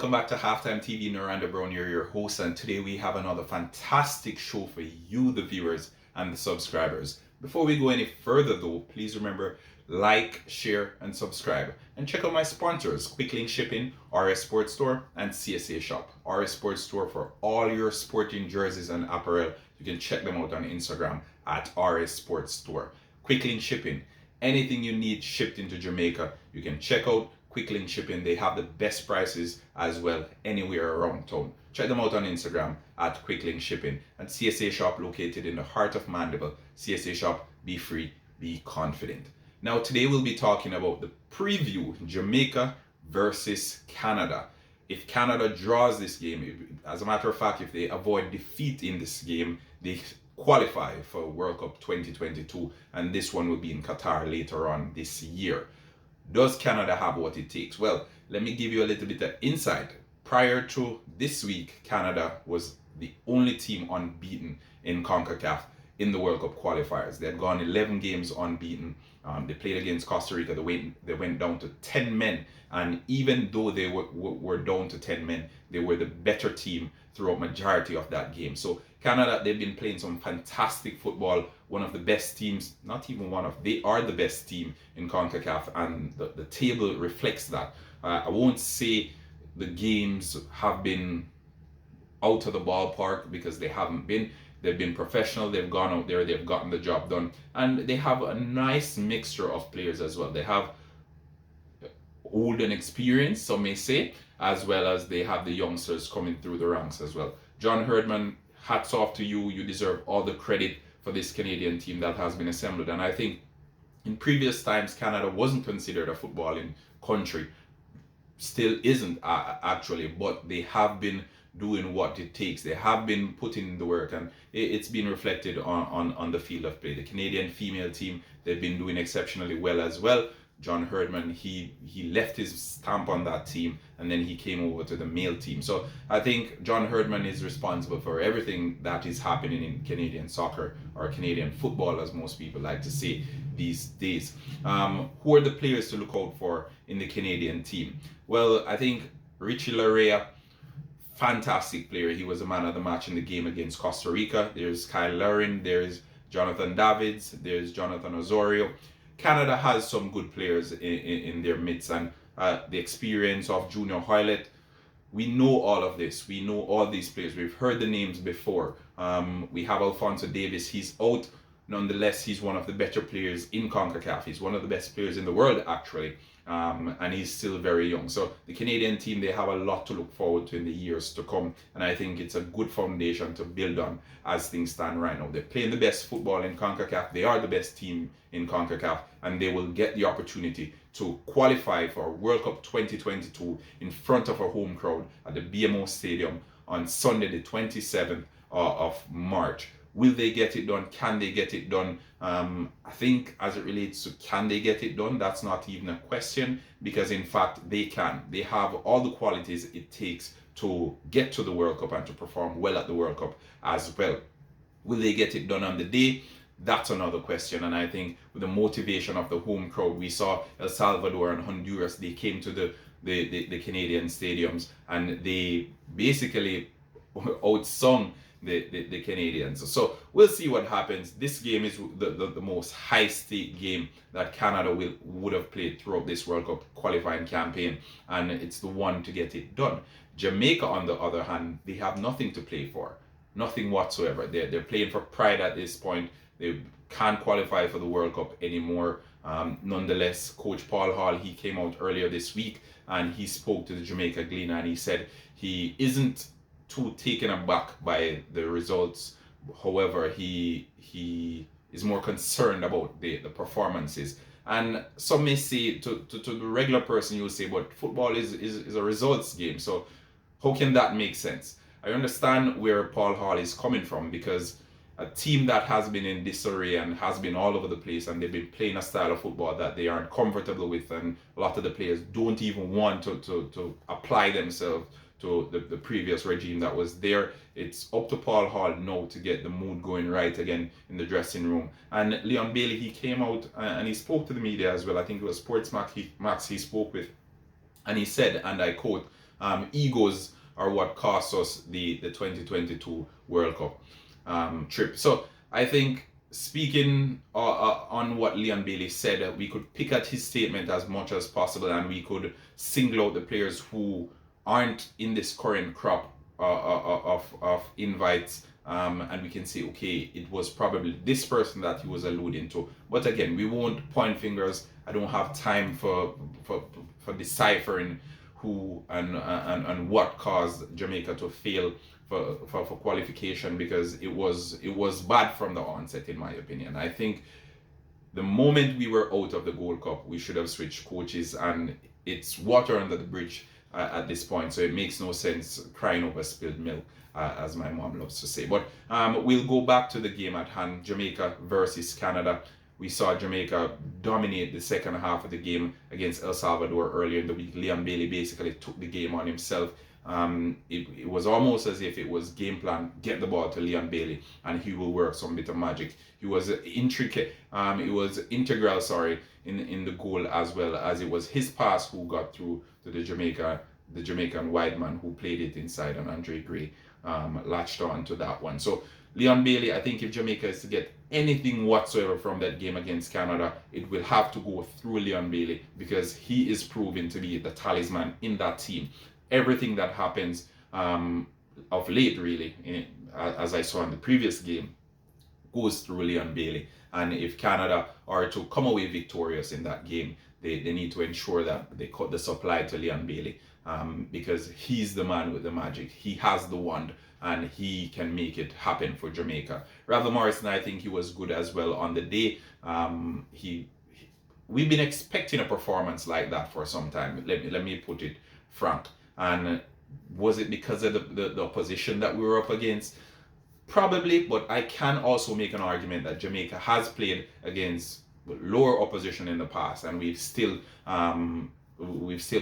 Welcome back to Halftime TV. Noranda Brown here, your host, and today we have another fantastic show for you, the viewers and the subscribers. Before we go any further though, please remember, like, share, and subscribe. And check out my sponsors, Quick Link Shipping, RS Sports Store, and CSA Shop. RS Sports Store for all your sporting jerseys and apparel. You can check them out on Instagram at RS Sports Store. Quick Link Shipping, anything you need shipped into Jamaica, you can check out Quick Link Shipping. They have the best prices as well anywhere around town. Check them out on Instagram at Quick Link Shipping. And CSA Shop, located in the heart of Mandeville. CSA Shop, be free, be confident. Now today we'll be talking about the preview, Jamaica versus Canada. If Canada draws this game, as a matter of fact, if they avoid defeat in this game, they qualify for World Cup 2022, and this one will be in Qatar later on this year. Does Canada have what it takes? Well, let me give you a little bit of insight. Prior to this week, Canada was the only team unbeaten in CONCACAF in the World Cup qualifiers. They had gone 11 games unbeaten. They played against Costa Rica. They went down to 10 men. And even though they were down to 10 men, they were the better team throughout majority of that game. So Canada, they've been playing some fantastic football. One of the best teams, not even one of, they are the best team in CONCACAF, and the table reflects that. I won't say the games have been out of the ballpark, because they haven't been. They've been professional, they've gone out there, they've gotten the job done. And they have a nice mixture of players as well. They have old and experienced, some may say, as well as they have the youngsters coming through the ranks as well. John Herdman, hats off to you. You deserve all the credit for this Canadian team that has been assembled. And I think in previous times, Canada wasn't considered a footballing country. Still isn't actually, but they have been doing what it takes. They have been putting in the work, and it's been reflected on the field of play. The Canadian female team, they've been doing exceptionally well as well. John Herdman, he left his stamp on that team, and then he came over to the male team. So I think John Herdman is responsible for everything that is happening in Canadian soccer, or Canadian football, as most people like to say these days. Who are the players to look out for in the Canadian team? Well, I think Richie Larea, fantastic player. He was a man of the match in the game against Costa Rica. There's Kyle Larin, there's Jonathan Davids, there's Jonathan Osorio. Canada has some good players in their midst, and the experience of Junior Hoylett. We know all of this. We know all these players. We've heard the names before. We have Alphonso Davies. He's out. Nonetheless, he's one of the better players in CONCACAF. He's one of the best players in the world, actually. And he's still very young. So the Canadian team, they have a lot to look forward to in the years to come. And I think it's a good foundation to build on as things stand right now. They're playing the best football in CONCACAF. They are the best team in CONCACAF. And they will get the opportunity to qualify for World Cup 2022 in front of a home crowd at the BMO Stadium on Sunday, the 27th of March. Will they get it done? Can they get it done? I think as it relates to can they get it done, that's not even a question, because in fact they can. They have all the qualities it takes to get to the World Cup and to perform well at the World Cup as well. Will they get it done on the day? That's another question. And I think with the motivation of the home crowd, we saw El Salvador and Honduras, they came to the Canadian stadiums, and they basically outsung the Canadians. So we'll see what happens. This game is the most high-stake game that Canada would have played throughout this World Cup qualifying campaign, and it's the one to get it done. Jamaica, on the other hand, they have nothing to play for. Nothing whatsoever. They're playing for pride at this point. They can't qualify for the World Cup anymore. Nonetheless, Coach Paul Hall, he came out earlier this week and he spoke to the Jamaica Gleaner, and he said he isn't too taken aback by the results. However, he is more concerned about the performances. And some may say, to the regular person, you'll say, but football is a results game. So how can that make sense? I understand where Paul Hall is coming from, because a team that has been in disarray and has been all over the place, and they've been playing a style of football that they aren't comfortable with, and a lot of the players don't even want to apply themselves to the previous regime that was there. It's up to Paul Hall now to get the mood going right again in the dressing room. And Leon Bailey, he came out and he spoke to the media as well. I think it was Sports Max he spoke with, and he said, and I quote, egos are what cost us the 2022 World Cup trip. So I think, speaking on what Leon Bailey said, we could pick at his statement as much as possible, and we could single out the players who aren't in this current crop of invites, and we can say, okay, it was probably this person that he was alluding to. But again, we won't point fingers. I don't have time for deciphering who and what caused Jamaica to fail for qualification, because it was bad from the onset, in my opinion. I think the moment we were out of the Gold Cup, we should have switched coaches, and it's water under the bridge at this point, so it makes no sense crying over spilled milk, as my mom loves to say. But we'll go back to the game at hand, Jamaica versus Canada. We saw Jamaica dominate the second half of the game against El Salvador earlier in the week. Leon Bailey basically took the game on himself. It was almost as if it was game plan, get the ball to Leon Bailey and he will work some bit of magic. He was intricate, it was integral, in the goal, as well as it was his pass who got through to the Jamaican wide man who played it inside, and Andre Gray latched on to that one. So Leon Bailey, I think if Jamaica is to get anything whatsoever from that game against Canada, it will have to go through Leon Bailey, because he is proven to be the talisman in that team. Everything that happens of late, really, as I saw in the previous game, goes through Leon Bailey. And if Canada are to come away victorious in that game, they need to ensure that they cut the supply to Leon Bailey, because he's the man with the magic. He has the wand, and he can make it happen for Jamaica. Ravel Morrison, I think he was good as well on the day. We've been expecting a performance like that for some time. Let me put it frank. And was it because of the opposition that we were up against? Probably, but I can also make an argument that Jamaica has played against lower opposition in the past, and we've still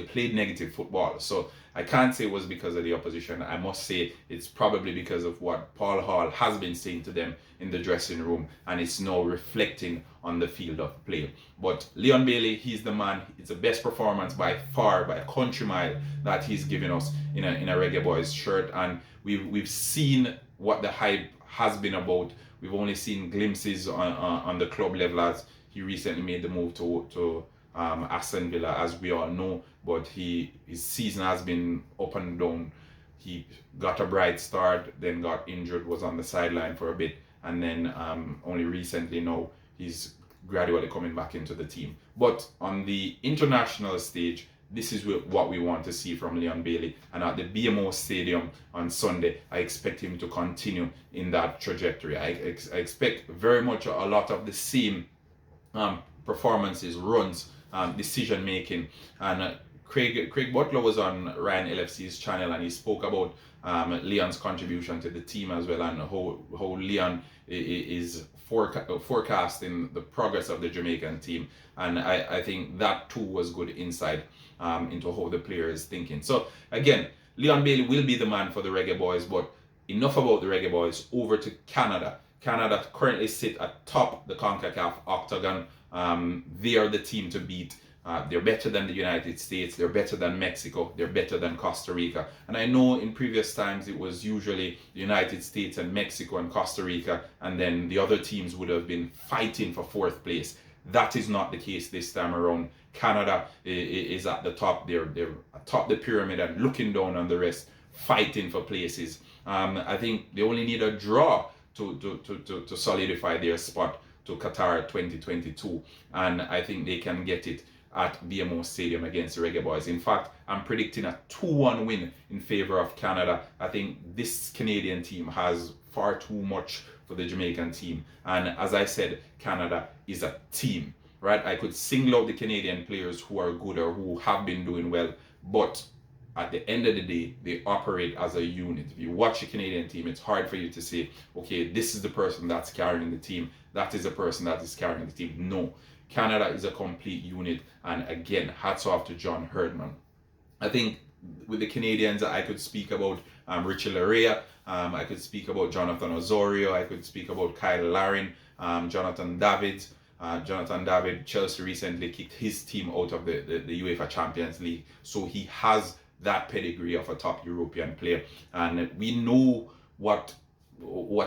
played negative football. So I can't say it was because of the opposition. I must say it's probably because of what Paul Hall has been saying to them in the dressing room, and it's now reflecting on the field of play. But Leon Bailey, he's the man. It's the best performance by far, by a country mile, that he's given us in a Reggae Boyz shirt, and we've seen what the hype has been about. We've only seen glimpses on the club level, as he recently made the move to Aston Villa, as we all know, but his season has been up and down. He got a bright start, then got injured, was on the sideline for a bit, and then only recently now he's gradually coming back into the team. But on the international stage, this is what we want to see from Leon Bailey, and at the BMO Stadium on Sunday, I expect him to continue in that trajectory. I expect very much a lot of the same performances, runs, decision making. And Craig Butler was on Ryan LFC's channel, and he spoke about Leon's contribution to the team as well, and how Leon is forecasting the progress of the Jamaican team. And I think that too was good insight into how the player is thinking. So again, Leon Bailey will be the man for the Reggae Boyz, but enough about the Reggae Boyz. Over to Canada. Canada currently sit atop the CONCACAF octagon. They are the team to beat. They're better than the United States, they're better than Mexico, they're better than Costa Rica. And I know in previous times it was usually the United States and Mexico and Costa Rica, and then the other teams would have been fighting for fourth place. That is not the case this time around. Canada is at the top. They're atop the pyramid and looking down on the rest, fighting for places. I think they only need a draw to solidify their spot to Qatar 2022, and I think they can get it at BMO Stadium against the Reggae Boyz. In fact, I'm predicting a 2-1 win in favor of Canada. I think this Canadian team has far too much for the Jamaican team, and as I said, Canada is a team, right? I could single out the Canadian players who are good or who have been doing well, but at the end of the day, they operate as a unit. If you watch the Canadian team, it's hard for you to say, okay, this is the person that's carrying the team, that is the person that is carrying the team. No, Canada is a complete unit, and again, hats off to John Herdman. I think with the Canadians, I could speak about Richie Larea, I could speak about Jonathan Osorio, I could speak about Kyle Larin, Jonathan David. Chelsea recently kicked his team out of the UEFA Champions League, so he has that pedigree of a top European player. And we know what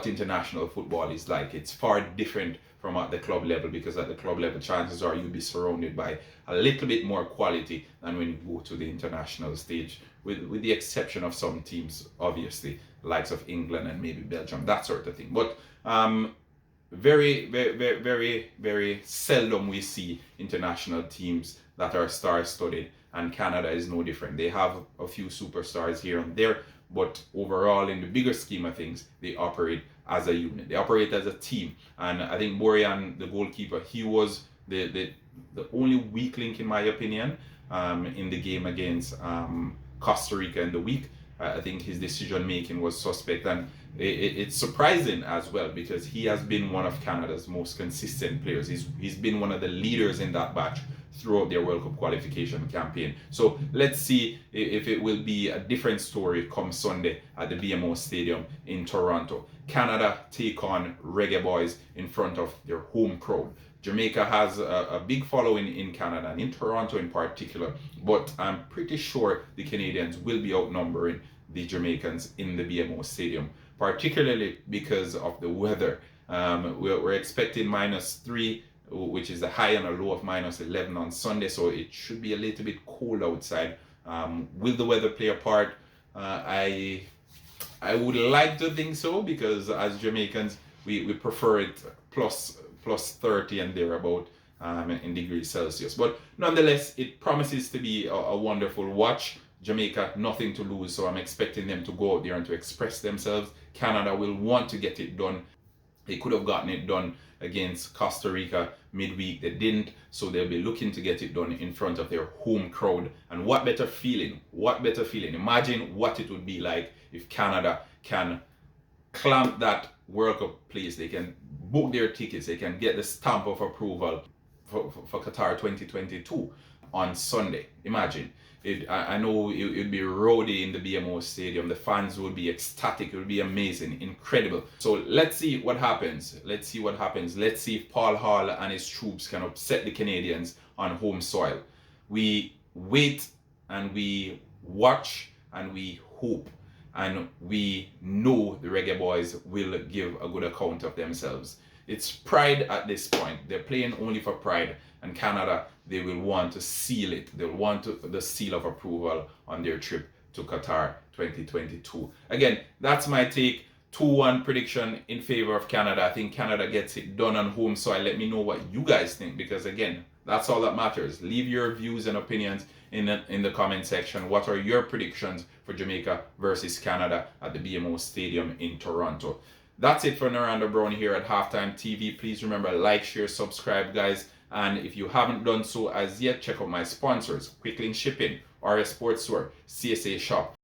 international football is like. It's far different from at the club level, because at the club level, chances are you'll be surrounded by a little bit more quality than when you go to the international stage, with the exception of some teams, obviously, likes of England and maybe Belgium, that sort of thing. But very, very, very, very, very seldom we see international teams that are star-studded, and Canada is no different. They have a few superstars here and there, but overall, in the bigger scheme of things, they operate as a unit. They operate as a team. And I think Borjan, the goalkeeper, he was the only weak link, in my opinion, in the game against Costa Rica in the week. I think his decision making was suspect, and it's surprising as well, because he has been one of Canada's most consistent players. He's been one of the leaders in that batch throughout their World Cup qualification campaign. So let's see if it will be a different story come Sunday at the BMO Stadium in Toronto. Canada take on Reggae Boyz in front of their home crowd. Jamaica has a big following in Canada, and in Toronto in particular, but I'm pretty sure the Canadians will be outnumbering the Jamaicans in the BMO Stadium, particularly because of the weather. We're expecting -3, which is a high and a low of -11 on Sunday, so it should be a little bit cold outside. Will the weather play a part? I would like to think so, because as Jamaicans, we prefer it plus 30 and thereabout in degrees Celsius. But nonetheless, it promises to be a wonderful watch. Jamaica, nothing to lose, so I'm expecting them to go out there and to express themselves. Canada will want to get it done. They could have gotten it done against Costa Rica midweek. They didn't, so they'll be looking to get it done in front of their home crowd. And what better feeling? What better feeling? Imagine what it would be like if Canada can clamp that World Cup place. They can book their tickets. They can get the stamp of approval for Qatar 2022 on Sunday. Imagine. I know it would be rowdy in the BMO Stadium. The fans would be ecstatic. It would be amazing, incredible. So let's see what happens. Let's see what happens. Let's see if Paul Hall and his troops can upset the Canadians on home soil. We wait and we watch and we hope, and we know the Reggae Boyz will give a good account of themselves. It's pride at this point. They're playing only for pride. And Canada, they will want to seal it. They'll want the seal of approval on their trip to Qatar 2022. Again, that's my take. 2-1 prediction in favor of Canada. I think Canada gets it done on home soil. Let me know what you guys think, because again, that's all that matters. Leave your views and opinions in the comment section. What are your predictions for Jamaica versus Canada at the BMO Stadium in Toronto? That's it for Naranda Brown here at HalftimeTv. Please remember, like, share, subscribe, guys. And if you haven't done so as yet, check out my sponsors: Quick Link Shipping, RS Sportswear, CSA Shop,